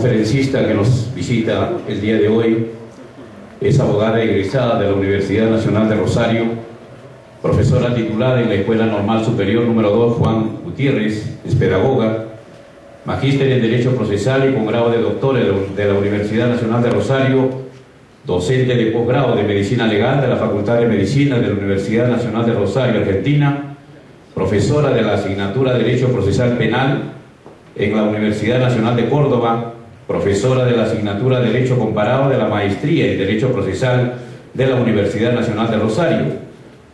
conferencista que nos visita el día de hoy es abogada egresada de la Universidad Nacional de Rosario, profesora titulada en la Escuela Normal Superior número 2 Juan Gutiérrez, es pedagoga, magíster en Derecho Procesal y con grado de doctor de la Universidad Nacional de Rosario, docente de posgrado de Medicina Legal de la Facultad de Medicina de la Universidad Nacional de Rosario, Argentina, profesora de la asignatura de Derecho Procesal Penal en la Universidad Nacional de Córdoba, profesora de la asignatura de Derecho Comparado de la Maestría en Derecho Procesal de la Universidad Nacional de Rosario,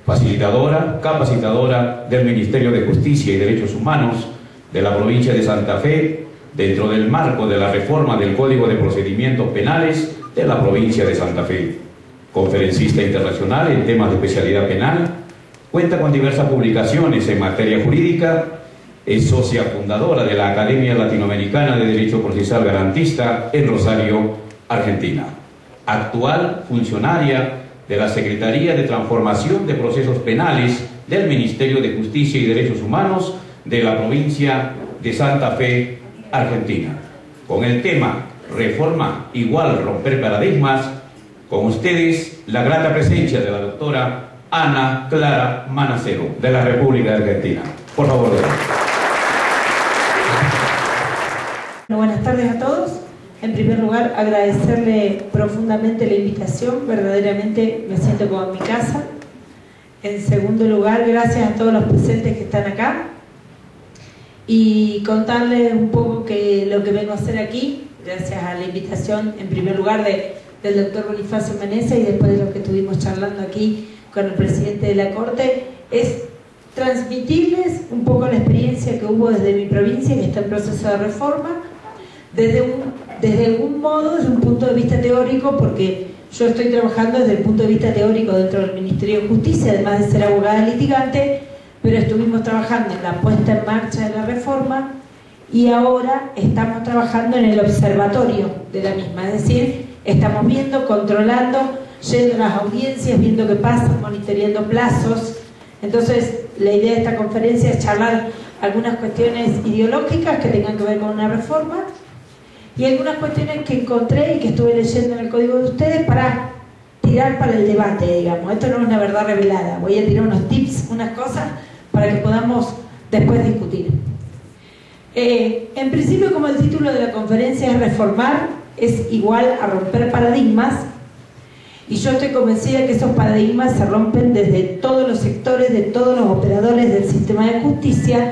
facilitadora, capacitadora del Ministerio de Justicia y Derechos Humanos de la provincia de Santa Fe, dentro del marco de la reforma del Código de Procedimientos Penales de la provincia de Santa Fe. Conferencista internacional en temas de especialidad penal, cuenta con diversas publicaciones en materia jurídica, es socia fundadora de la Academia Latinoamericana de Derecho Procesal Garantista en Rosario, Argentina. Actual funcionaria de la Secretaría de Transformación de Procesos Penales del Ministerio de Justicia y Derechos Humanos de la provincia de Santa Fe, Argentina. Con el tema Reforma igual romper paradigmas, con ustedes la grata presencia de la doctora Ana Clara Manacero, de la República de Argentina. Por favor, Buenas tardes a todos. En primer lugar, agradecerle profundamente la invitación, verdaderamente me siento como en mi casa. En segundo lugar, gracias a todos los presentes que están acá. Y contarles un poco lo que vengo a hacer aquí, gracias a la invitación, en primer lugar, del doctor Bonifacio Menezes y después de lo que estuvimos charlando aquí con el presidente de la Corte, es transmitirles un poco la experiencia que hubo desde mi provincia, que está en proceso de reforma, desde algún modo, desde un punto de vista teórico, porque yo estoy trabajando desde el punto de vista teórico dentro del Ministerio de Justicia, además de ser abogada litigante, pero estuvimos trabajando en la puesta en marcha de la reforma y ahora estamos trabajando en el observatorio de la misma, es decir, estamos viendo, controlando, yendo a las audiencias, viendo qué pasa, monitoreando plazos. Entonces, la idea de esta conferencia es charlar algunas cuestiones ideológicas que tengan que ver con una reforma y algunas cuestiones que encontré y que estuve leyendo en el código de ustedes para tirar para el debate, digamos. Esto no es una verdad revelada, voy a tirar unos tips, unas cosas para que podamos después discutir. En principio, como el título de la conferencia es reformar, es igual a romper paradigmas, y yo estoy convencida que esos paradigmas se rompen desde todos los sectores, de todos los operadores del sistema de justicia.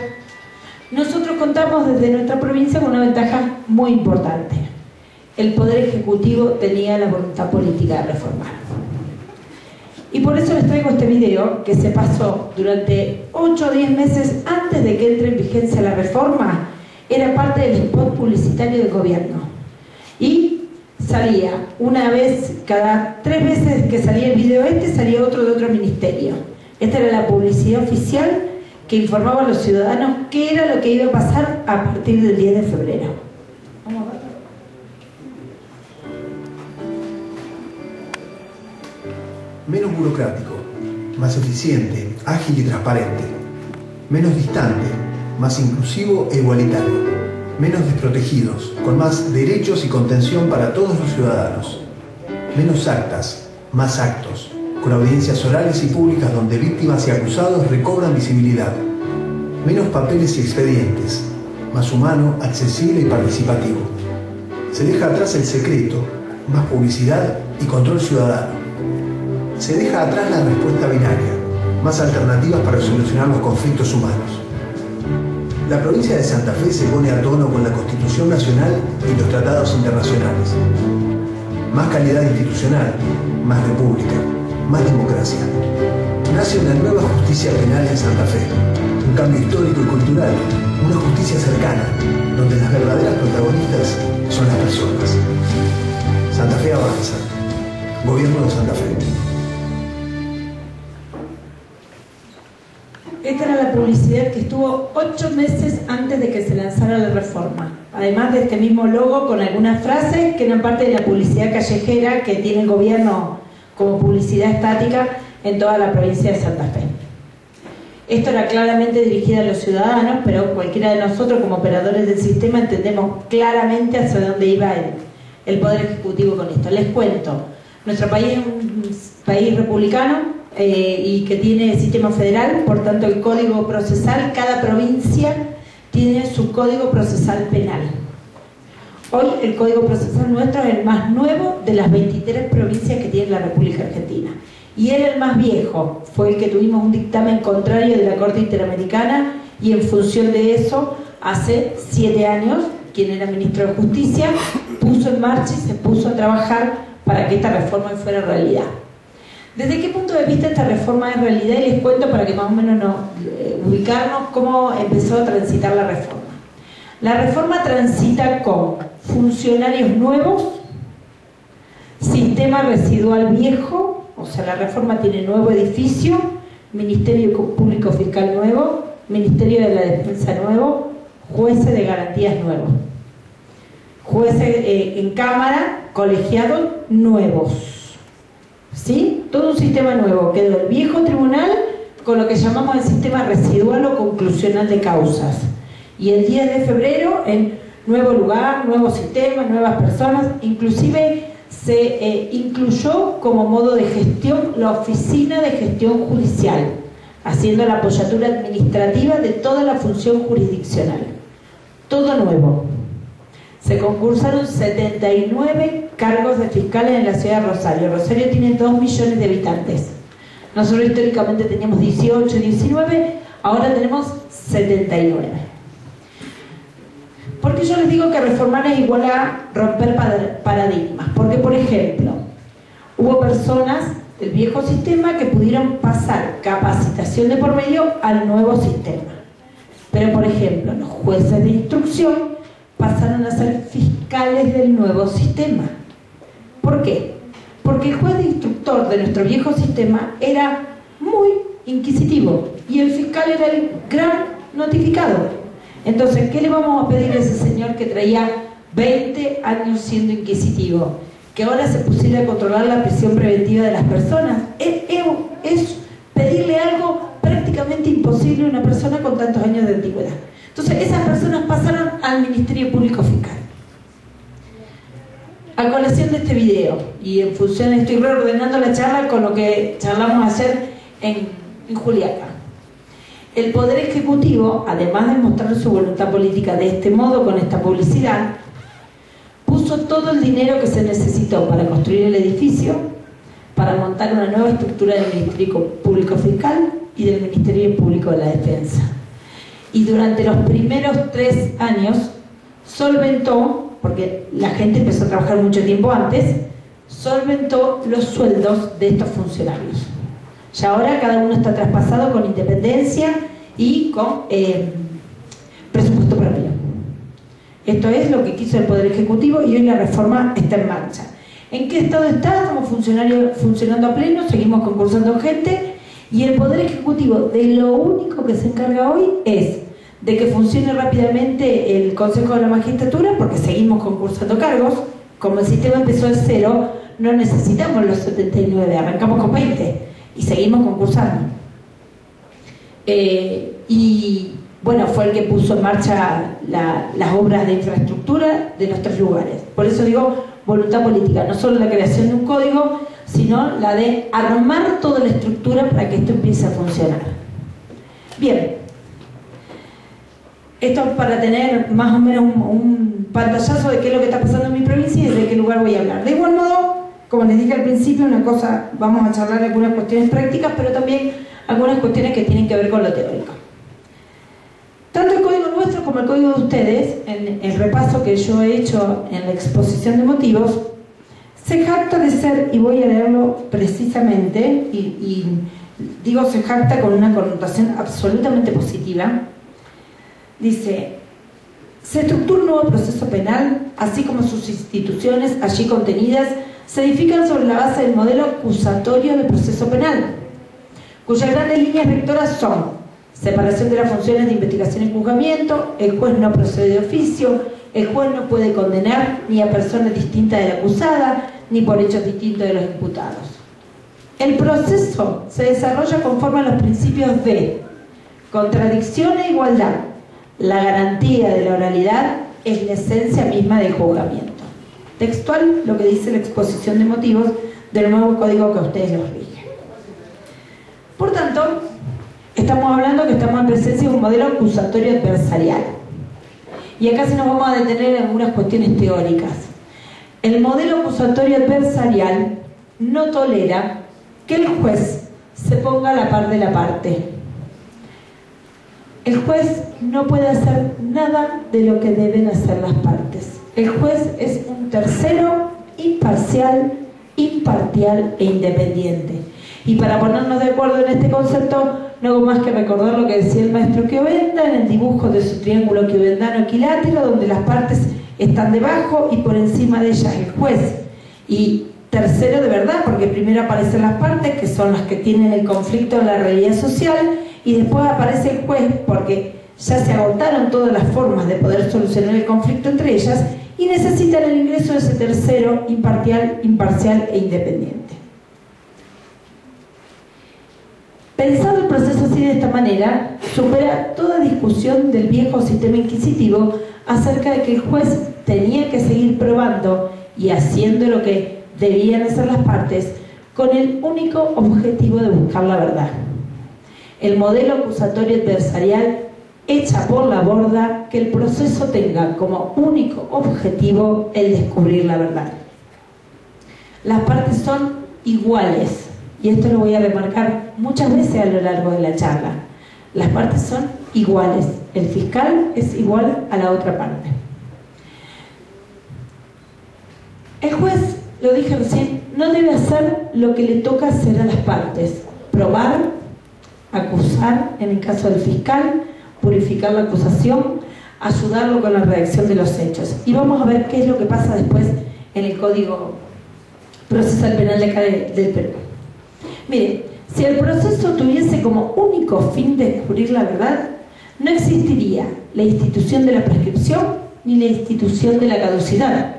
Nosotros contamos desde nuestra provincia con una ventaja muy importante. El Poder Ejecutivo tenía la voluntad política de reformar. Y por eso les traigo este video que se pasó durante 8 o 10 meses antes de que entre en vigencia la reforma, era parte del spot publicitario del gobierno. Y salía una vez, cada 3 veces que salía el video salía otro de otro ministerio. Esta era la publicidad oficial que informaba a los ciudadanos qué era lo que iba a pasar a partir del 10 de febrero. Vamos a ver. Menos burocrático, más eficiente, ágil y transparente. Menos distante, más inclusivo e igualitario. Menos desprotegidos, con más derechos y contención para todos los ciudadanos. Menos actas, más actos, con audiencias orales y públicas donde víctimas y acusados recobran visibilidad. Menos papeles y expedientes, más humano, accesible y participativo. Se deja atrás el secreto, más publicidad y control ciudadano. Se deja atrás la respuesta binaria, más alternativas para solucionar los conflictos humanos. La provincia de Santa Fe se pone a tono con la Constitución Nacional y los tratados internacionales. Más calidad institucional, más república, más democracia. Nace una nueva justicia penal en Santa Fe, un cambio histórico y cultural, una justicia cercana, donde las verdaderas protagonistas son las personas. Santa Fe avanza. Gobierno de Santa Fe. Esta era la publicidad que estuvo 8 meses antes de que se lanzara la reforma. Además de este mismo logo con algunas frases que eran parte de la publicidad callejera que tiene el gobierno como publicidad estática en toda la provincia de Santa Fe. Esto era claramente dirigido a los ciudadanos, pero cualquiera de nosotros como operadores del sistema entendemos claramente hacia dónde iba el Poder Ejecutivo con esto. Les cuento, nuestro país es un país republicano y que tiene sistema federal, por tanto el Código Procesal, cada provincia tiene su Código Procesal penal. Hoy el Código Procesal nuestro es el más nuevo de las 23 provincias que tiene la República Argentina. Y era el más viejo, fue el que tuvimos un dictamen contrario de la Corte Interamericana y en función de eso, hace 7 años, quien era ministro de Justicia, puso en marcha y se puso a trabajar para que esta reforma fuera realidad. ¿Desde qué punto de vista esta reforma es realidad? Y les cuento para que más o menos ubicarnos cómo empezó a transitar la reforma. La reforma transita con funcionarios nuevos, sistema residual viejo, o sea, la reforma tiene nuevo edificio, Ministerio Público Fiscal nuevo, Ministerio de la Defensa nuevo, jueces de garantías nuevos, jueces en Cámara, colegiados nuevos. ¿Sí? Todo un sistema nuevo. Quedó el viejo tribunal con lo que llamamos el sistema residual o conclusional de causas. Y el 10 de febrero, en nuevo lugar, nuevo sistema, nuevas personas, inclusive se incluyó como modo de gestión la Oficina de Gestión Judicial, haciendo la apoyatura administrativa de toda la función jurisdiccional. Todo nuevo. Se concursaron 79 cargos de fiscales en la ciudad de Rosario. Rosario tiene 2 millones de habitantes. Nosotros históricamente teníamos 18, 19, ahora tenemos 79. ¿Por qué yo les digo que reformar es igual a romper paradigmas? Porque, por ejemplo, hubo personas del viejo sistema que pudieron pasar capacitación de por medio al nuevo sistema. Pero, por ejemplo, los jueces de instrucción pasaron a ser fiscales del nuevo sistema. ¿Por qué? Porque el juez de instructor de nuestro viejo sistema era muy inquisitivo y el fiscal era el gran notificado. Entonces, ¿qué le vamos a pedir a ese señor que traía 20 años siendo inquisitivo? Que ahora se pusiera a controlar la prisión preventiva de las personas. Es pedirle algo prácticamente imposible a una persona con tantos años de antigüedad. Entonces, esas personas pasaron al Ministerio Público Fiscal. A colación de este video, y en función, estoy reordenando la charla con lo que charlamos ayer en Juliaca. El Poder Ejecutivo, además de mostrar su voluntad política de este modo, con esta publicidad, puso todo el dinero que se necesitó para construir el edificio, para montar una nueva estructura del Ministerio Público Fiscal y del Ministerio Público de la Defensa. Y durante los primeros 3 años solventó, porque la gente empezó a trabajar mucho tiempo antes, solventó los sueldos de estos funcionarios. Ya ahora cada uno está traspasado con independencia y con presupuesto propio. Esto es lo que quiso el Poder Ejecutivo y hoy la reforma está en marcha. ¿En qué estado está? Estamos funcionando a pleno, seguimos concursando gente y el Poder Ejecutivo de lo único que se encarga hoy es de que funcione rápidamente el Consejo de la Magistratura, porque seguimos concursando cargos. Como el sistema empezó de 0, no necesitamos los 79, arrancamos con 20 y seguimos concursando. Y bueno, fue el que puso en marcha las obras de infraestructura de los 3 lugares. Por eso digo voluntad política, no solo la creación de un código, sino la de armar toda la estructura para que esto empiece a funcionar. Bien, esto para tener más o menos un pantallazo de qué es lo que está pasando en mi provincia y de qué lugar voy a hablar. De igual modo, como les dije al principio, una cosa, vamos a charlar algunas cuestiones prácticas, pero también algunas cuestiones que tienen que ver con lo teórico. Tanto el código nuestro como el código de ustedes, en el repaso que yo he hecho en la exposición de motivos, se jacta de ser, y voy a leerlo precisamente, y digo se jacta con una connotación absolutamente positiva. Dice: se estructura un nuevo proceso penal, así como sus instituciones allí contenidas se edifican sobre la base del modelo acusatorio del proceso penal, cuyas grandes líneas rectoras son separación de las funciones de investigación y juzgamiento, el juez no procede de oficio, el juez no puede condenar ni a personas distintas de la acusada, ni por hechos distintos de los imputados. El proceso se desarrolla conforme a los principios de Contradicción e igualdad. La garantía de la oralidad es la esencia misma del juzgamiento. Textual lo que dice la exposición de motivos del nuevo código que a ustedes los rige. Por tanto, estamos hablando que estamos en presencia de un modelo acusatorio adversarial. Y acá se nos vamos a detener en algunas cuestiones teóricas. El modelo acusatorio adversarial no tolera que el juez se ponga a la par de la parte. El juez no puede hacer nada de lo que deben hacer las partes. El juez es un tercero imparcial, imparcial e independiente. Y para ponernos de acuerdo en este concepto, no hago más que recordar lo que decía el maestro Chiovenda en el dibujo de su triángulo chiovendano equilátero, donde las partes están debajo y por encima de ellas el juez. Y tercero de verdad, porque primero aparecen las partes, que son las que tienen el conflicto en la realidad social, y después aparece el juez, porque ya se agotaron todas las formas de poder solucionar el conflicto entre ellas, y necesitan el ingreso de ese tercero imparcial, imparcial e independiente. Pensado el proceso así de esta manera, supera toda discusión del viejo sistema inquisitivo acerca de que el juez tenía que seguir probando y haciendo lo que debían hacer las partes con el único objetivo de buscar la verdad. El modelo acusatorio adversarial echa por la borda que el proceso tenga como único objetivo el descubrir la verdad. Las partes son iguales. Y esto lo voy a remarcar muchas veces a lo largo de la charla. Las partes son iguales. El fiscal es igual a la otra parte. El juez, lo dije recién, no debe hacer lo que le toca hacer a las partes. Probar, acusar, en el caso del fiscal, purificar la acusación, ayudarlo con la redacción de los hechos. Y vamos a ver qué es lo que pasa después en el Código Procesal Penal de acá del Perú. Miren, si el proceso tuviese como único fin descubrir la verdad, no existiría la institución de la prescripción ni la institución de la caducidad.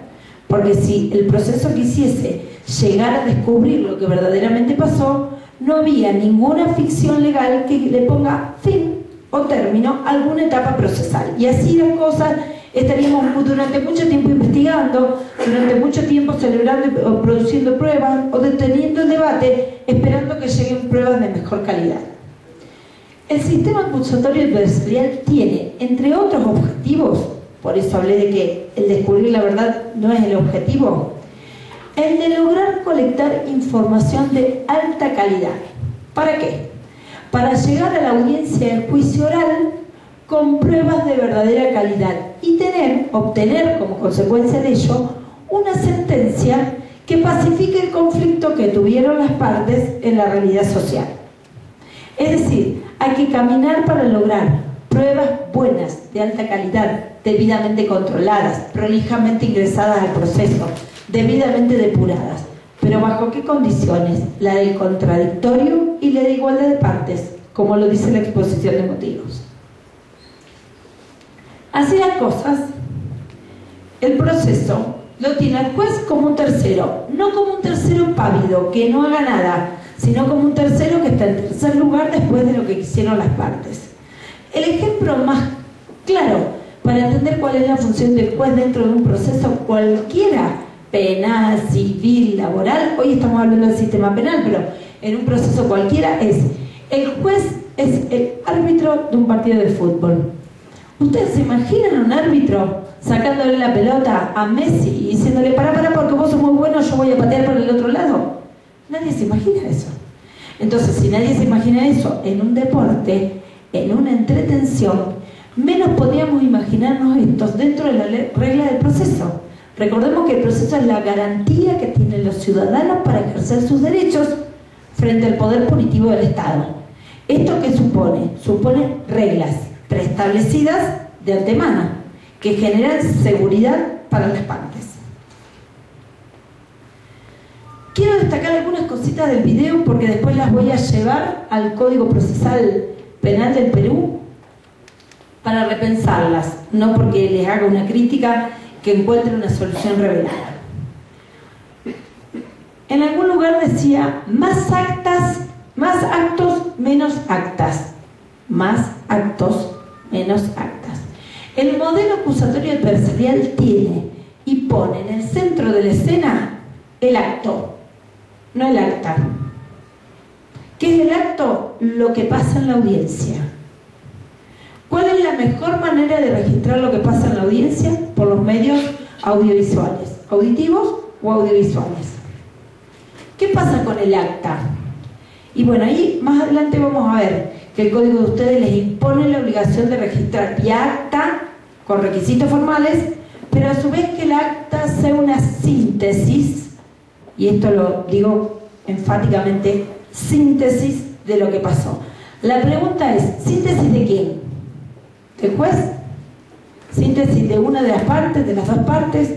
Porque si el proceso quisiese llegar a descubrir lo que verdaderamente pasó, no había ninguna ficción legal que le ponga fin o término a alguna etapa procesal. Y así las cosas estaríamos durante mucho tiempo investigando, durante mucho tiempo celebrando o produciendo pruebas o deteniendo el debate, esperando que lleguen pruebas de mejor calidad. El sistema acusatorio adversarial tiene, entre otros objetivos, por eso hablé de que el descubrir la verdad no es el objetivo, el de lograr colectar información de alta calidad. ¿Para qué? Para llegar a la audiencia del juicio oral con pruebas de verdadera calidad y obtener como consecuencia de ello una sentencia que pacifique el conflicto que tuvieron las partes en la realidad social. Es decir, hay que caminar para lograr pruebas buenas, de alta calidad, debidamente controladas, prolijamente ingresadas al proceso, debidamente depuradas. ¿Pero bajo qué condiciones? La del contradictorio y la de igualdad de partes, como lo dice la exposición de motivos. Así las cosas, el proceso lo tiene el juez como un tercero, no como un tercero pávido, que no haga nada, sino como un tercero que está en tercer lugar después de lo que hicieron las partes. El ejemplo más claro para entender cuál es la función del juez dentro de un proceso cualquiera, penal, civil, laboral, hoy estamos hablando del sistema penal, pero en un proceso cualquiera es, el juez es el árbitro de un partido de fútbol. ¿Ustedes se imaginan un árbitro sacándole la pelota a Messi y diciéndole para porque vos sos muy bueno, yo voy a patear por el otro lado? Nadie se imagina eso. Entonces, si nadie se imagina eso en un deporte, en una entretención, menos podríamos imaginarnos esto dentro de la regla del proceso. Recordemos que el proceso es la garantía que tienen los ciudadanos para ejercer sus derechos frente al poder punitivo del Estado. ¿Esto qué supone? Supone reglas preestablecidas de antemano que generan seguridad para las partes. Quiero destacar algunas cositas del video porque después las voy a llevar al Código Procesal Penal del Perú para repensarlas, no porque les haga una crítica que encuentre una solución revelada. En algún lugar decía más actos, menos actas. Más actos, menos actas. El modelo acusatorio adversarial tiene y pone en el centro de la escena el acto, no el acta. ¿Qué es el acto? Lo que pasa en la audiencia. ¿Cuál es la mejor manera de registrar lo que pasa en la audiencia? Por los medios audiovisuales, auditivos o audiovisuales. ¿Qué pasa con el acta? Y bueno, ahí más adelante vamos a ver que el código de ustedes les impone la obligación de registrar vía acta con requisitos formales, pero a su vez que el acta sea una síntesis, y esto lo digo enfáticamente, síntesis de lo que pasó. La pregunta es, ¿síntesis de quién? ¿Del juez? ¿Síntesis de una de las partes, de las dos partes?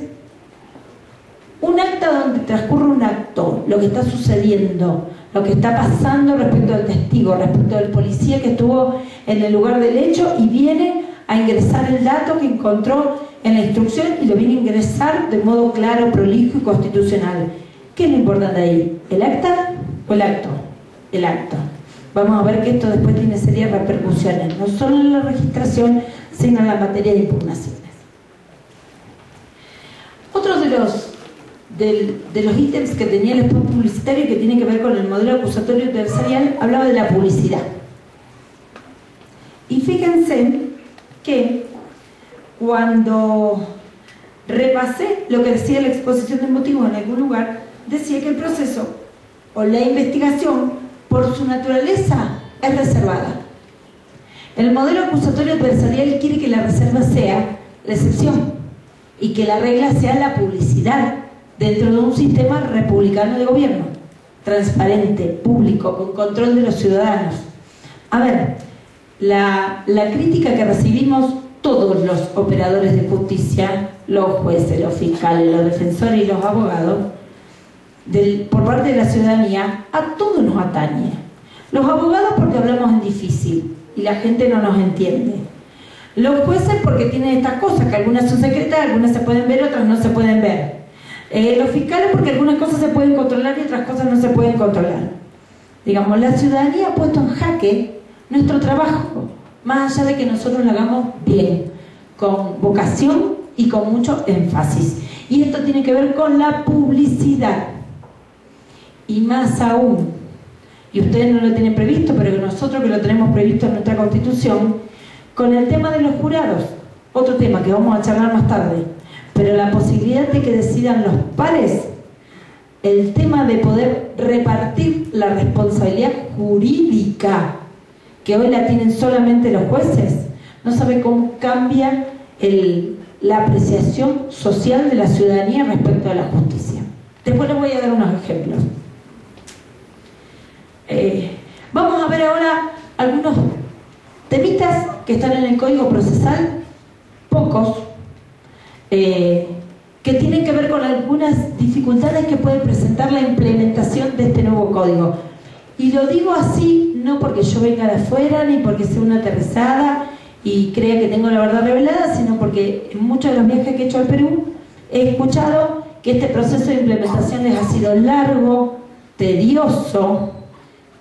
Un acta donde transcurre un acto, lo que está sucediendo, lo que está pasando respecto al testigo, respecto al policía que estuvo en el lugar del hecho y viene a ingresar el dato que encontró en la instrucción y lo viene a ingresar de modo claro, prolijo y constitucional. ¿Qué es lo importante ahí? ¿El acta o el acto? El acto. Vamos a ver que esto después tiene serias repercusiones, no solo en la registración, sino en la materia de impugnaciones. Otro de los ítems que tenía el spot publicitario que tiene que ver con el modelo acusatorio adversarial hablaba de la publicidad. Y fíjense que cuando repasé lo que decía la exposición de motivos en algún lugar, decía que el proceso o la investigación, por su naturaleza, es reservada. El modelo acusatorio adversarial quiere que la reserva sea la excepción y que la regla sea la publicidad dentro de un sistema republicano de gobierno, transparente, público, con control de los ciudadanos. A ver, la crítica que recibimos todos los operadores de justicia, los jueces, los fiscales, los defensores y los abogados, por parte de la ciudadanía, a todos nos atañe. Los abogados porque hablamos en difícil y la gente no nos entiende. Los jueces porque tienen estas cosas, que algunas son secretas, algunas se pueden ver, otras no se pueden ver. Los fiscales porque algunas cosas se pueden controlar y otras cosas no se pueden controlar. Digamos, la ciudadanía ha puesto en jaque nuestro trabajo, más allá de que nosotros lo hagamos bien, con vocación y con mucho énfasis. Y esto tiene que ver con la publicidad. Y más aún, y ustedes no lo tienen previsto, pero que nosotros que lo tenemos previsto en nuestra Constitución, con el tema de los jurados, otro tema que vamos a charlar más tarde, pero la posibilidad de que decidan los pares, el tema de poder repartir la responsabilidad jurídica, que hoy la tienen solamente los jueces, no sabe cómo cambia la apreciación social de la ciudadanía respecto a la justicia. Después les voy a dar unos ejemplos. Vamos a ver ahora algunos temitas que están en el Código Procesal, pocos, que tienen que ver con algunas dificultades que puede presentar la implementación de este nuevo código. Y lo digo así, no porque yo venga de afuera, ni porque sea una aterrizada y crea que tengo la verdad revelada, sino porque en muchos de los viajes que he hecho al Perú he escuchado que este proceso de implementación les ha sido largo, tedioso,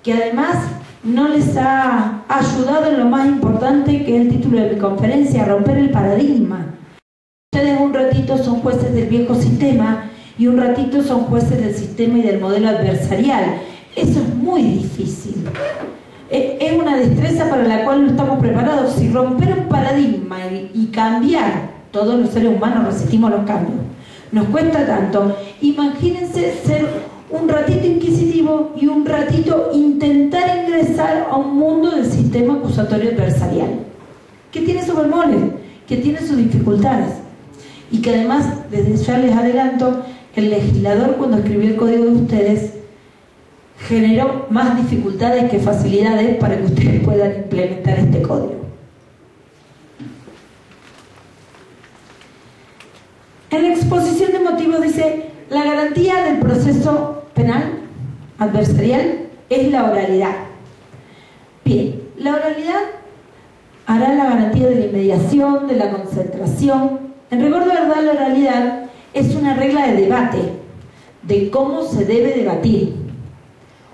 que además no les ha ayudado en lo más importante, que es el título de mi conferencia, romper el paradigma. Ustedes un ratito son jueces del viejo sistema y un ratito son jueces del sistema y del modelo adversarial. Eso es muy difícil. Es una destreza para la cual no estamos preparados. Si romper un paradigma y cambiar, todos los seres humanos resistimos los cambios, nos cuesta tanto. Imagínense ser un ratito inquisitivo y un ratito intentar ingresar a un mundo del sistema acusatorio adversarial, que tiene sus bemoles, que tiene sus dificultades, y que además, desde ya les adelanto, el legislador cuando escribió el código de ustedes generó más dificultades que facilidades para que ustedes puedan implementar este código. En la exposición de motivos dice: la garantía del proceso penal adversarial es la oralidad. Bien, la oralidad hará la garantía de la inmediación, de la concentración. En rigor de verdad, la oralidad es una regla de debate, de cómo se debe debatir.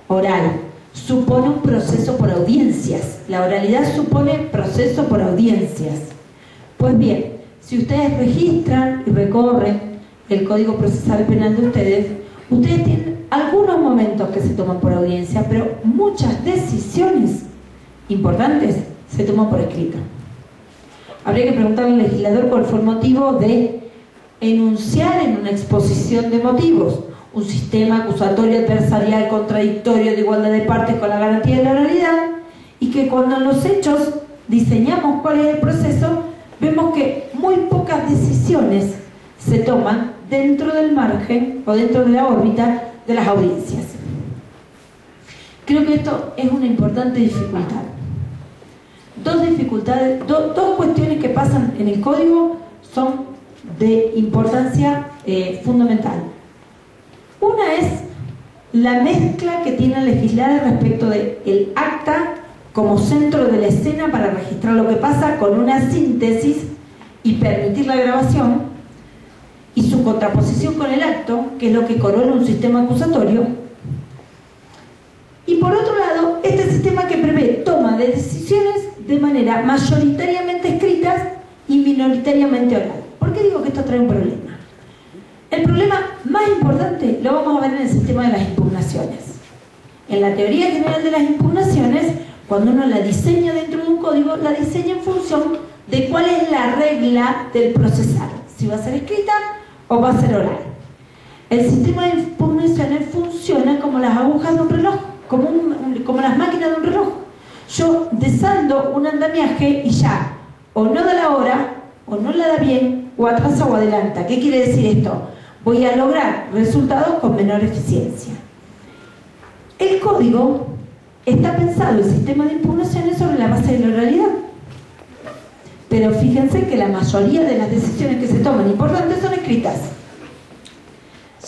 Oral. supone un proceso por audiencias. La oralidad supone proceso por audiencias. Pues bien, si ustedes registran y recorren el Código Procesal Penal de ustedes tienen algunos momentos que se toman por audiencia, pero muchas decisiones importantes se toman por escrito. Habría que preguntarle al legislador cuál fue el motivo de enunciar en una exposición de motivos un sistema acusatorio, adversarial, contradictorio, de igualdad de partes con la garantía de la oralidad, y que cuando en los hechos diseñamos cuál es el proceso, vemos que muy pocas decisiones se toman dentro del margen o dentro de la órbita de las audiencias. Creo que esto es una importante dificultad. Dos cuestiones que pasan en el código son de importancia fundamental. Una es la mezcla que tiene el legislador respecto del acta como centro de la escena para registrar lo que pasa, con una síntesis y permitir la grabación, y su contraposición con el acto, que es lo que corona un sistema acusatorio. Y por otro lado, este sistema que prevé toma de decisiones de manera mayoritariamente escritas y minoritariamente oral. ¿Por qué digo que esto trae un problema? El problema más importante lo vamos a ver en el sistema de las impugnaciones. En la teoría general de las impugnaciones, cuando uno la diseña dentro de un código, la diseña en función de cuál es la regla del procesal, si va a ser escrita o va a ser oral. El sistema de impugnaciones funciona como las agujas de un reloj, como las máquinas de un reloj. Yo desaldo un andamiaje y ya, o no da la hora, o no la da bien, o atrasa o adelanta. ¿Qué quiere decir esto? Voy a lograr resultados con menor eficiencia. El código está pensado, el sistema de impugnaciones, sobre la base de la oralidad. Pero fíjense que la mayoría de las decisiones que se toman importantes son escritas.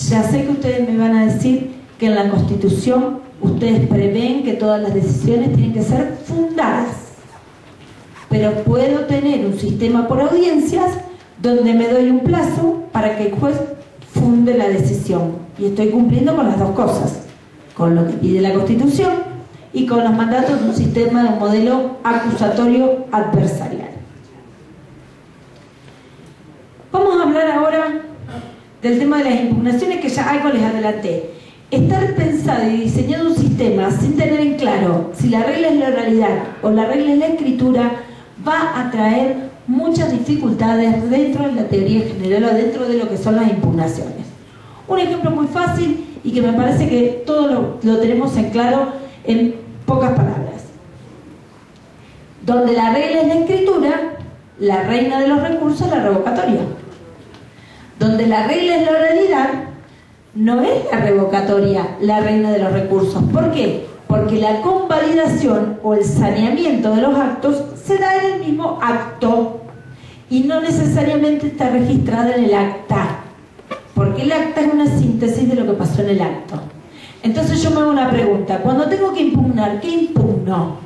Ya sé que ustedes me van a decir que en la Constitución ustedes prevén que todas las decisiones tienen que ser fundadas. Pero puedo tener un sistema por audiencias donde me doy un plazo para que el juez funde la decisión. Y estoy cumpliendo con las dos cosas, con lo que pide la Constitución y con los mandatos de un sistema de un modelo acusatorio adversarial. Vamos a hablar ahora del tema de las impugnaciones, que ya algo les adelanté. Estar pensado y diseñado un sistema sin tener en claro si la regla es la oralidad o la regla es la escritura va a traer muchas dificultades dentro de la teoría general o dentro de lo que son las impugnaciones. Un ejemplo muy fácil y que me parece que todos lo tenemos en claro en pocas palabras. Donde la regla es la escritura, la reina de los recursos es la revocatoria. Donde la regla es la oralidad, no es la revocatoria la reina de los recursos. ¿Por qué? Porque la convalidación o el saneamiento de los actos se da en el mismo acto y no necesariamente está registrada en el acta, porque el acta es una síntesis de lo que pasó en el acto. Entonces yo me hago una pregunta: cuando tengo que impugnar, ¿qué impugno?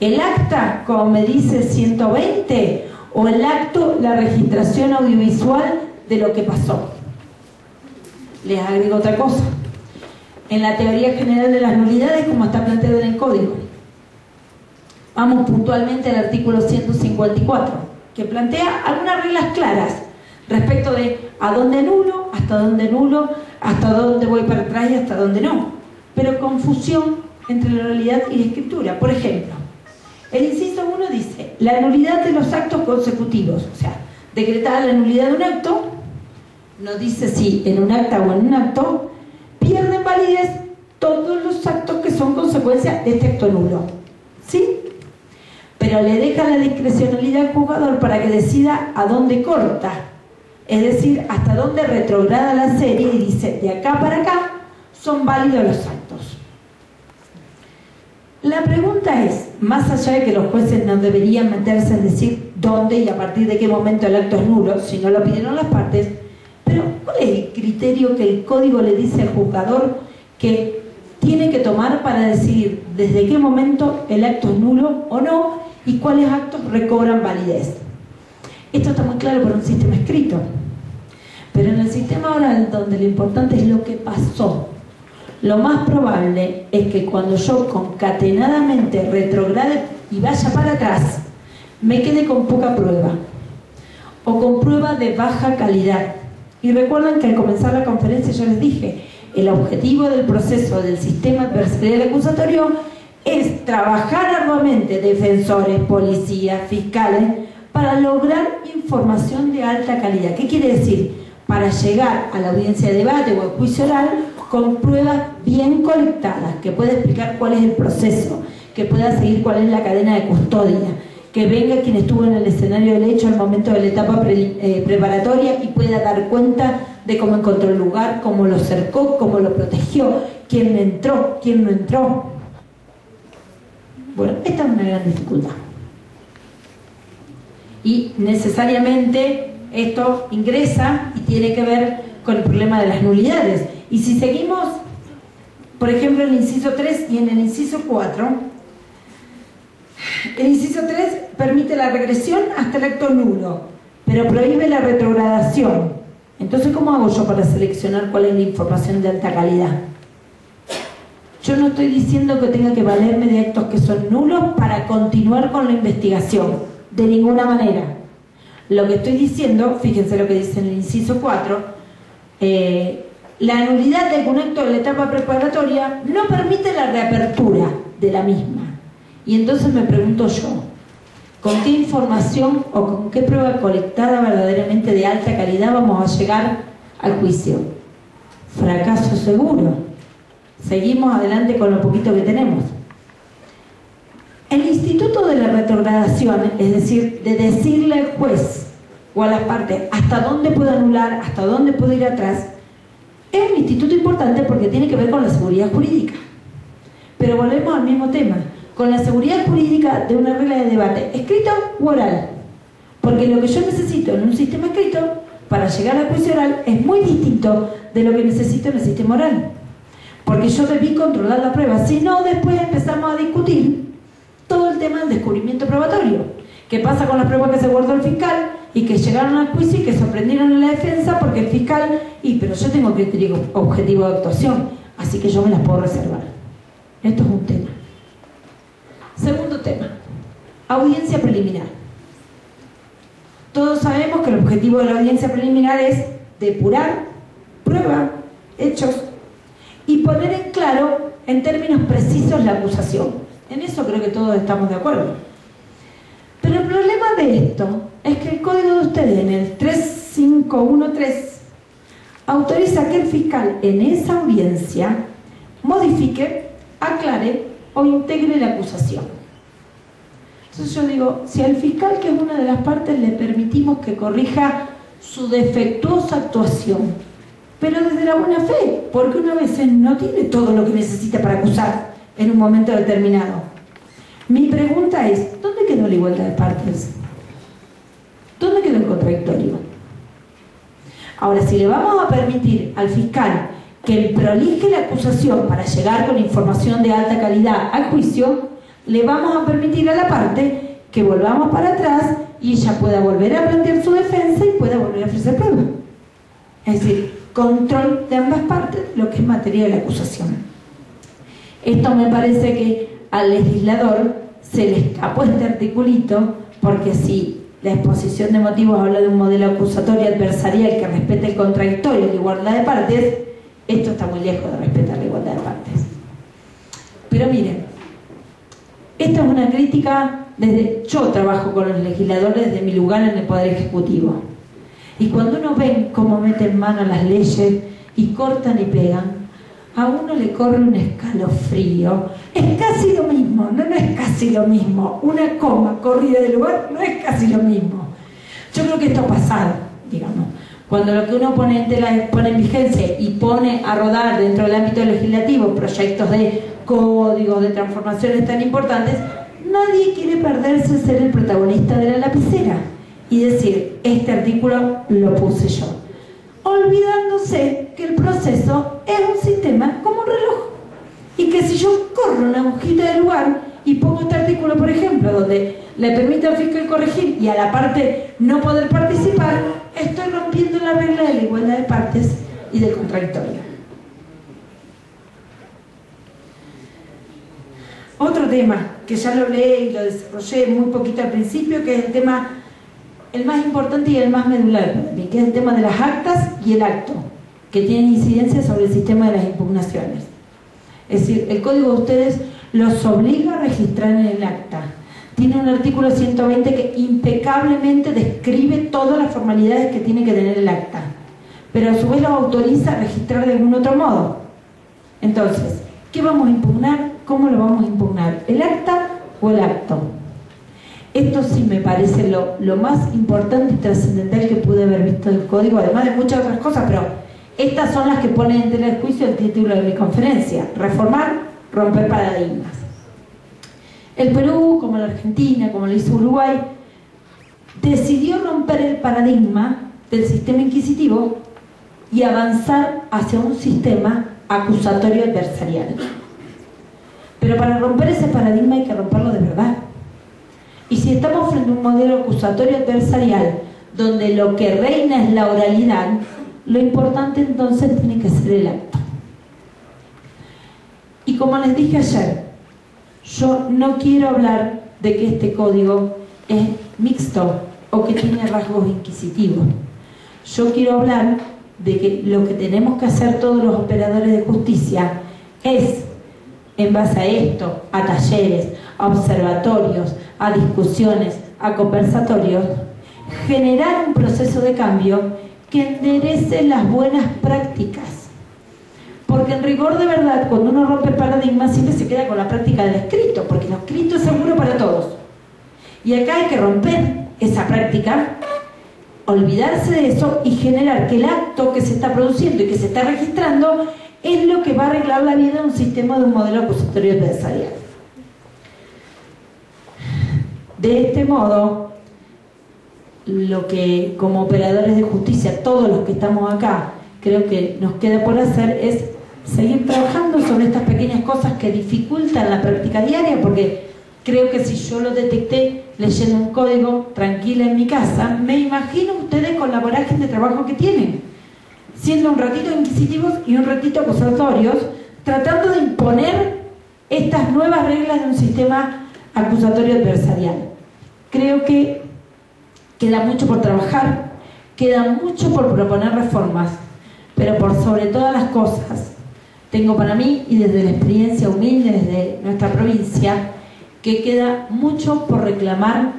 ¿El acta, como me dice 120, o el acto, la registración audiovisual de lo que pasó? Les agrego otra cosa. En la teoría general de las nulidades, como está planteado en el código, vamos puntualmente al artículo 154, que plantea algunas reglas claras respecto de a dónde nulo, hasta dónde voy para atrás y hasta dónde no. Pero confusión entre la oralidad y la escritura. Por ejemplo, el inciso 1 dice: la nulidad de los actos consecutivos. O sea, decretada la nulidad de un acto, no dice si en un acta o en un acto, pierden validez todos los actos que son consecuencia de este acto nulo. ¿Sí? Pero le deja la discrecionalidad al jugador para que decida a dónde corta, es decir, hasta dónde retrograda la serie, y dice: de acá para acá son válidos los actos. La pregunta es, más allá de que los jueces no deberían meterse en decir dónde y a partir de qué momento el acto es nulo, si no lo pidieron las partes, pero ¿cuál es el criterio que el código le dice al juzgador que tiene que tomar para decidir desde qué momento el acto es nulo o no y cuáles actos recobran validez? Esto está muy claro por un sistema escrito, pero en el sistema oral, donde lo importante es lo que pasó, lo más probable es que cuando yo concatenadamente retrograde y vaya para atrás, me quede con poca prueba o con prueba de baja calidad. Y recuerden que al comenzar la conferencia yo les dije, el objetivo del proceso del sistema adversarial acusatorio es trabajar arduamente defensores, policías, fiscales, para lograr información de alta calidad. ¿Qué quiere decir? Para llegar a la audiencia de debate o al juicio oral con pruebas bien colectadas, que pueda explicar cuál es el proceso, que pueda seguir cuál es la cadena de custodia, que venga quien estuvo en el escenario del hecho al momento de la etapa preparatoria y pueda dar cuenta de cómo encontró el lugar, cómo lo cercó, cómo lo protegió, quién entró, quién no entró. Bueno, esta es una gran dificultad. Y necesariamente esto ingresa y tiene que ver con el problema de las nulidades. Y si seguimos, por ejemplo, en el inciso 3 y en el inciso 4, el inciso 3 permite la regresión hasta el acto nulo, pero prohíbe la retrogradación. Entonces, ¿cómo hago yo para seleccionar cuál es la información de alta calidad? Yo no estoy diciendo que tenga que valerme de actos que son nulos para continuar con la investigación, de ninguna manera. Lo que estoy diciendo, fíjense lo que dice en el inciso 4, la nulidad de algún acto de la etapa preparatoria no permite la reapertura de la misma. Y entonces me pregunto yo, ¿con qué información o con qué prueba colectada verdaderamente de alta calidad vamos a llegar al juicio? Fracaso seguro. Seguimos adelante con lo poquito que tenemos. El instituto de la retrogradación, es decir, de decirle al juez o a las partes hasta dónde puedo anular, hasta dónde puedo ir atrás, es un instituto importante porque tiene que ver con la seguridad jurídica. Pero volvemos al mismo tema, con la seguridad jurídica de una regla de debate, escrito u oral. Porque lo que yo necesito en un sistema escrito para llegar al juicio oral es muy distinto de lo que necesito en el sistema oral. Porque yo debí controlar la prueba, si no después empezamos a discutir todo el tema del descubrimiento probatorio. ¿Qué pasa con las pruebas que se guardó el fiscal y que llegaron al juicio y que sorprendieron a la defensa porque el fiscal, pero yo tengo criterio objetivo de actuación, así que yo me las puedo reservar? Esto es un tema. Segundo tema, audiencia preliminar. Todos sabemos que el objetivo de la audiencia preliminar es depurar prueba, hechos, y poner en claro, en términos precisos, la acusación. En eso creo que todos estamos de acuerdo. Pero el problema de esto es que el código de ustedes, en el 3513, autoriza que el fiscal en esa audiencia modifique, aclare o integre la acusación. Entonces yo digo, si al fiscal, que es una de las partes, le permitimos que corrija su defectuosa actuación, pero desde la buena fe, porque uno a veces no tiene todo lo que necesita para acusar en un momento determinado. Mi pregunta es, ¿dónde quedó la igualdad de partes? ¿Dónde quedó el contradictorio? Ahora, si le vamos a permitir al fiscal que prolije la acusación para llegar con información de alta calidad al juicio, le vamos a permitir a la parte que volvamos para atrás y ella pueda volver a plantear su defensa y pueda volver a ofrecer pruebas. Es decir, control de ambas partes, lo que es materia de la acusación. Esto me parece que al legislador se le escapó este articulito, porque si la exposición de motivos habla de un modelo acusatorio adversarial que respete el contradictorio y la igualdad de partes, esto está muy lejos de respetar la igualdad de partes. Pero miren, esta es una crítica yo trabajo con los legisladores desde mi lugar en el Poder Ejecutivo. Y cuando uno ve cómo meten mano a las leyes y cortan y pegan, a uno le corre un escalofrío. Es casi lo mismo, no es casi lo mismo. Una coma corrida de lugar no es casi lo mismo. Yo creo que esto ha pasado, digamos. Cuando lo que uno pone en vigencia y pone a rodar dentro del ámbito legislativo proyectos de códigos, de transformaciones tan importantes, nadie quiere perderse ser el protagonista de la lapicera y decir, este artículo lo puse yo, olvidándose que el proceso es un sistema como un reloj y que si yo corro una agujita del lugar y pongo este artículo, por ejemplo, donde le permite al fiscal corregir y a la parte no poder participar, estoy rompiendo la regla de la igualdad de partes y del contradictorio. otro tema que ya lo leí y lo desarrollé muy poquito al principio, que es el tema, el más importante y el más medular para mí, que es el tema de las actas y el acto, que tienen incidencia sobre el sistema de las impugnaciones. Es decir, el código de ustedes los obliga a registrar en el acta. Tiene un artículo 120 que impecablemente describe todas las formalidades que tiene que tener el acta, pero a su vez los autoriza a registrar de algún otro modo. Entonces, ¿qué vamos a impugnar? ¿Cómo lo vamos a impugnar? ¿El acta o el acto? Esto sí me parece lo más importante y trascendental que pude haber visto del código, además de muchas otras cosas, pero estas son las que ponen en tela de juicio el título de mi conferencia: reformar, romper paradigmas. El Perú, como la Argentina, como lo hizo Uruguay, decidió romper el paradigma del sistema inquisitivo y avanzar hacia un sistema acusatorio adversarial. Pero para romper ese paradigma hay que romperlo de verdad. Y si estamos frente a un modelo acusatorio adversarial donde lo que reina es la oralidad, lo importante entonces tiene que ser el acto. Y como les dije ayer, yo no quiero hablar de que este código es mixto o que tiene rasgos inquisitivos. Yo quiero hablar de que lo que tenemos que hacer todos los operadores de justicia es, en base a esto, a talleres, a observatorios, a discusiones, a conversatorios, generar un proceso de cambio que enderece las buenas prácticas. Porque en rigor de verdad, cuando uno rompe el paradigma, siempre se queda con la práctica del escrito, porque lo escrito es seguro para todos. Y acá hay que romper esa práctica, olvidarse de eso y generar que el acto que se está produciendo y que se está registrando es lo que va a arreglar la vida de un sistema, de un modelo acusatorio adversarial. De este modo, lo que como operadores de justicia, todos los que estamos acá, creo que nos queda por hacer es seguir trabajando sobre estas pequeñas cosas que dificultan la práctica diaria, porque creo que si yo lo detecté leyendo un código tranquila en mi casa, me imagino ustedes con la vorágine de trabajo que tienen, siendo un ratito inquisitivos y un ratito acusatorios, tratando de imponer estas nuevas reglas de un sistema acusatorio adversarial. Creo que queda mucho por trabajar, queda mucho por proponer reformas, pero por sobre todas las cosas, tengo para mí, y desde la experiencia humilde desde nuestra provincia, que queda mucho por reclamar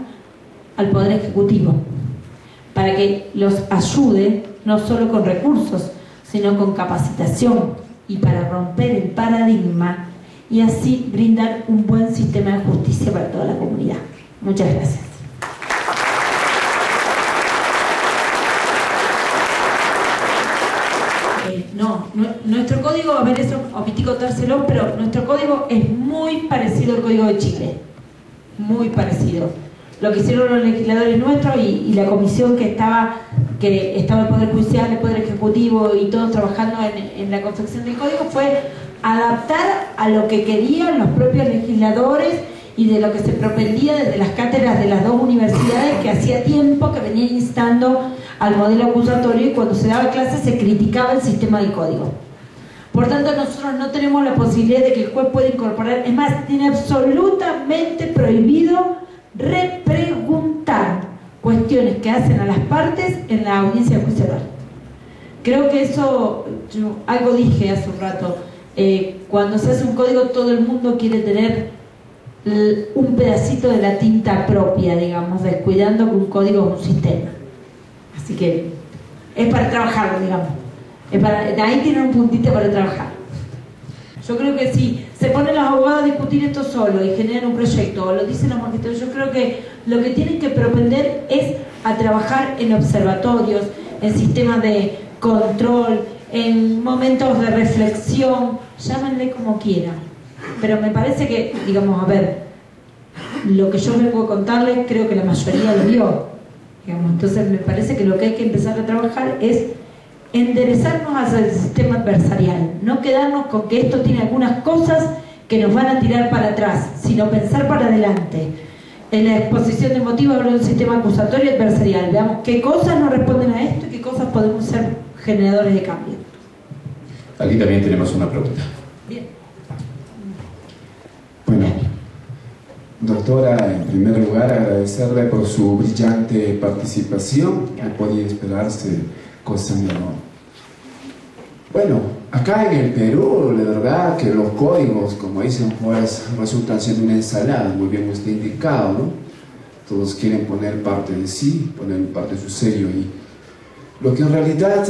al Poder Ejecutivo, para que los ayude no solo con recursos, sino con capacitación, y para romper el paradigma y así brindar un buen sistema de justicia para toda la comunidad. Muchas gracias. Nuestro código, a ver, eso omití contárselo, pero nuestro código es muy parecido al Código de Chile, muy parecido. Lo que hicieron los legisladores nuestros y la comisión que estaba el Poder Judicial, el Poder Ejecutivo y todos trabajando en la confección del código fue adaptar a lo que querían los propios legisladores y de lo que se propendía desde las cátedras de las dos universidades que hacía tiempo que venían instando al modelo acusatorio, y cuando se daba clase se criticaba el sistema del código. Por tanto, nosotros no tenemos la posibilidad de que el juez pueda incorporar, es más, tiene absolutamente prohibido repreguntar cuestiones que hacen a las partes en la audiencia de juicio oral. Creo que eso, yo algo dije hace un rato, cuando se hace un código todo el mundo quiere tener un pedacito de la tinta propia, digamos, descuidando que un código es un sistema. Así que es para trabajarlo, digamos. Ahí tienen un puntito para trabajar. Yo creo que si se ponen los abogados a discutir esto solo y generan un proyecto, o lo dicen los magistrados, yo creo que lo que tienen que propender es a trabajar en observatorios, en sistemas de control, en momentos de reflexión, llámenle como quieran. Pero me parece que, digamos, a ver, lo que yo vengo a contarles, creo que la mayoría lo vio. Digamos, entonces me parece que lo que hay que empezar a trabajar es enderezarnos hacia el sistema adversarial, no quedarnos con que esto tiene algunas cosas que nos van a tirar para atrás, sino pensar para adelante. En la exposición de motivos hablo de un sistema acusatorio adversarial. Veamos qué cosas nos responden a esto y qué cosas podemos ser generadores de cambio. Aquí también tenemos una pregunta. Bien. Bueno, Doctora, en primer lugar agradecerle por su brillante participación, que podía esperarse cosa menor. Bueno, acá en el Perú, la verdad que los códigos, como dicen, pues resultan siendo una ensalada, muy bien usted indicado, ¿no? Todos quieren poner parte de sí, poner parte de su sello ahí. Lo que en realidad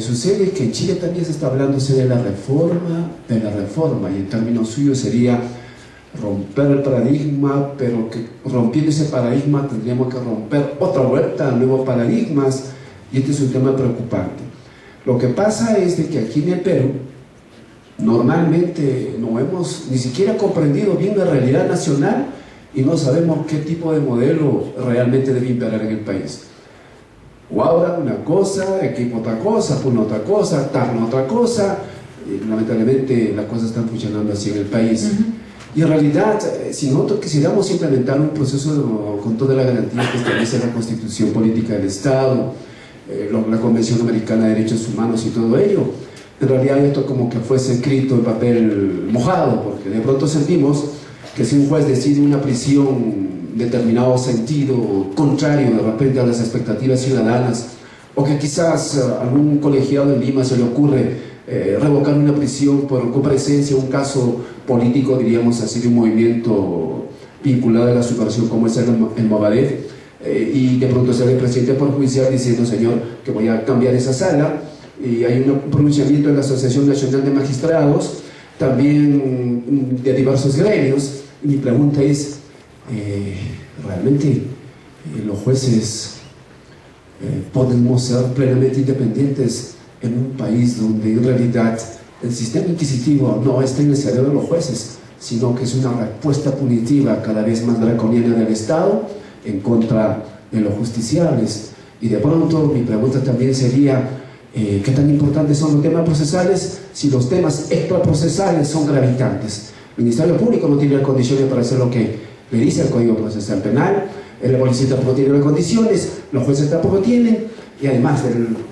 sucede es que en Chile también se está hablándose de la reforma, y en términos suyos sería romper el paradigma, pero que rompiendo ese paradigma tendríamos que romper otra vuelta a nuevos paradigmas, y este es un tema preocupante. Lo que pasa es de que aquí en el Perú normalmente no hemos ni siquiera comprendido bien la realidad nacional y no sabemos qué tipo de modelo realmente debe imperar en el país. O ahora una cosa, equipo otra cosa, PUN otra cosa, TARN otra cosa, y lamentablemente las cosas están funcionando así en el país. Y en realidad, si nosotros quisiéramos implementar un proceso con toda la garantía que establece la Constitución Política del Estado, la Convención Americana de Derechos Humanos y todo ello, en realidad esto como que fuese escrito en papel mojado, porque de pronto sentimos que si un juez decide una prisión en determinado sentido, contrario de repente a las expectativas ciudadanas, o que quizás a algún colegiado en Lima se le ocurre revocar una prisión por comparecencia, un caso político, diríamos así, de un movimiento vinculado a la subversión como es el Movadef, y de pronto sale el presidente por judicial diciendo, señor, que voy a cambiar esa sala, y hay un pronunciamiento de la Asociación Nacional de Magistrados, también de diversos gremios. Y mi pregunta es, ¿realmente los jueces podemos ser plenamente independientes en un país donde en realidad el sistema inquisitivo no está en el cerebro de los jueces, sino que es una respuesta punitiva cada vez más draconiana del Estado en contra de los justiciables? Y de pronto mi pregunta también sería, ¿qué tan importantes son los temas procesales si los temas extraprocesales son gravitantes? El Ministerio Público no tiene las condiciones para hacer lo que le dice el Código Procesal Penal, la policía tampoco tiene las condiciones, los jueces tampoco tienen, y además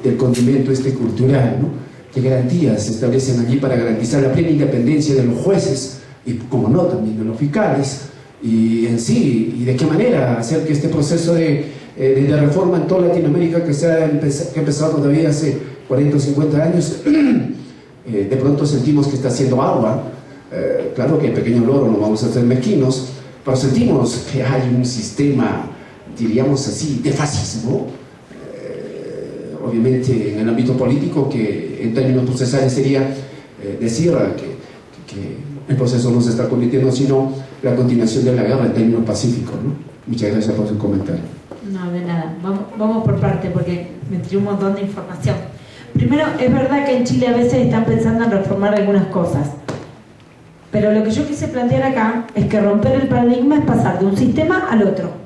del condimento cultural, ¿no? ¿Qué garantías se establecen allí para garantizar la plena independencia de los jueces y, como no, también de los fiscales? Y en sí, y de qué manera hacer que este proceso de reforma en toda Latinoamérica que ha empezado todavía hace 40 o 50 años, de pronto sentimos que está haciendo agua. Claro que en pequeño logro no vamos a ser mezquinos, pero sentimos que hay un sistema, diríamos así, de fascismo, obviamente en el ámbito político, que en términos procesales sería decir que el proceso no se está convirtiendo sino la continuación de la guerra en términos pacíficos, ¿no? Muchas gracias por su comentario. No, de nada. Vamos por parte, porque me tiré un montón de información. Primero, es verdad que en Chile a veces están pensando en reformar algunas cosas, pero lo que yo quise plantear acá es que romper el paradigma es pasar de un sistema al otro.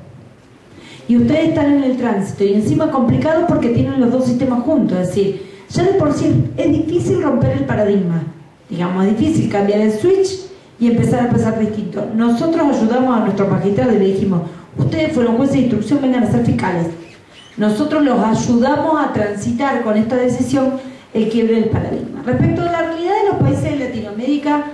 Y ustedes están en el tránsito, y encima complicado porque tienen los dos sistemas juntos. Es decir, ya de por sí es difícil romper el paradigma. Digamos, es difícil cambiar el switch y empezar a pensar distinto. Nosotros ayudamos a nuestros magistrados y le dijimos, ustedes fueron jueces de instrucción, vengan a ser fiscales. Nosotros los ayudamos a transitar con esta decisión el quiebre del paradigma. Respecto a la realidad de los países de Latinoamérica,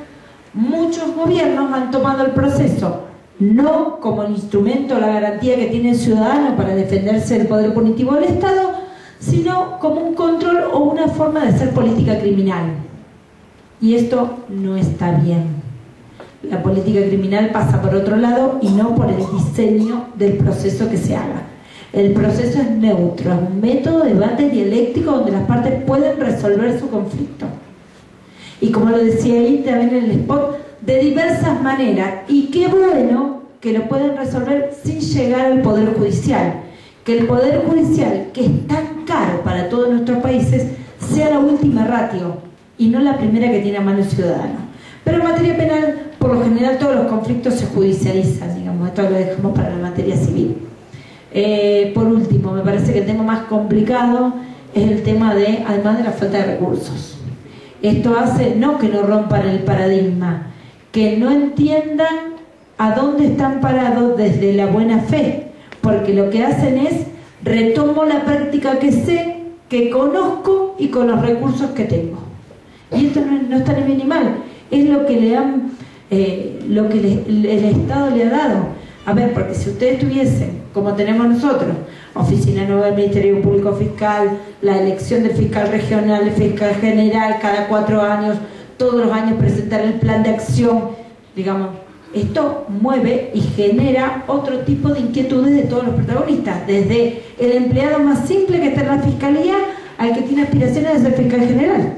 muchos gobiernos han tomado el proceso no como el instrumento, la garantía que tiene el ciudadano para defenderse del poder punitivo del Estado, sino como un control o una forma de hacer política criminal. Y esto no está bien. La política criminal pasa por otro lado y no por el diseño del proceso que se haga. El proceso es neutro, es un método de debate dialéctico donde las partes pueden resolver su conflicto. Y como lo decía ahí también en el spot, de diversas maneras. Y qué bueno que lo pueden resolver sin llegar al Poder Judicial. Que el Poder Judicial, que es tan caro para todos nuestros países, sea la última ratio y no la primera que tiene a mano el ciudadano. Pero en materia penal, por lo general, todos los conflictos se judicializan, digamos, esto lo dejamos para la materia civil. Por último, me parece que el tema más complicado es el tema de, además de la falta de recursos. Esto hace, no que no rompan el paradigma, que no entiendan a dónde están parados desde la buena fe, porque lo que hacen es, retomo la práctica que sé, que conozco y con los recursos que tengo. Y esto no está ni bien ni mal, es lo que le han, el Estado le ha dado. A ver, porque si ustedes tuviesen, como tenemos nosotros, oficina nueva del Ministerio Público Fiscal, la elección del fiscal regional, del fiscal general, cada 4 años, todos los años presentar el plan de acción, digamos, esto mueve y genera otro tipo de inquietudes de todos los protagonistas, desde el empleado más simple que está en la fiscalía al que tiene aspiraciones de ser fiscal general.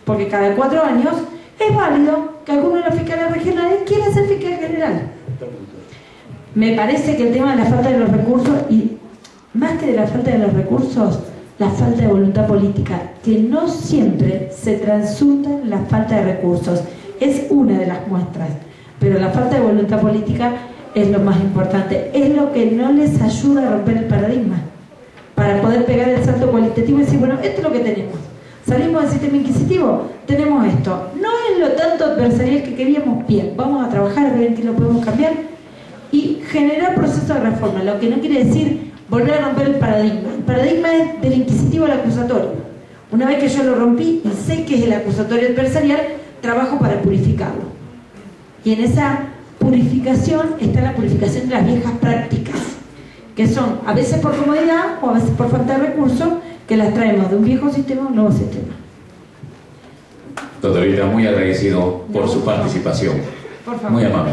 Porque cada 4 años es válido que alguno de los fiscales regionales quiera ser fiscal general. Me parece que el tema de la falta de los recursos, y más que de la falta de los recursos, la falta de voluntad política, que no siempre se transmuta en la falta de recursos, es una de las muestras, pero la falta de voluntad política es lo más importante, es lo que no les ayuda a romper el paradigma, para poder pegar el salto cualitativo y decir, bueno, esto es lo que tenemos. Salimos del sistema inquisitivo, tenemos esto. No es lo tanto adversarial que queríamos, bien, vamos a trabajar a ver en qué lo podemos cambiar y generar procesos de reforma, lo que no quiere decir volver a romper el paradigma. El paradigma es del inquisitivo al acusatorio. Una vez que yo lo rompí y sé que es el acusatorio adversarial, trabajo para purificarlo. Y en esa purificación está la purificación de las viejas prácticas, que son a veces por comodidad o a veces por falta de recursos, que las traemos de un viejo sistema a un nuevo sistema. Doctor Rita, muy agradecido por su participación. Por favor. Muy amable.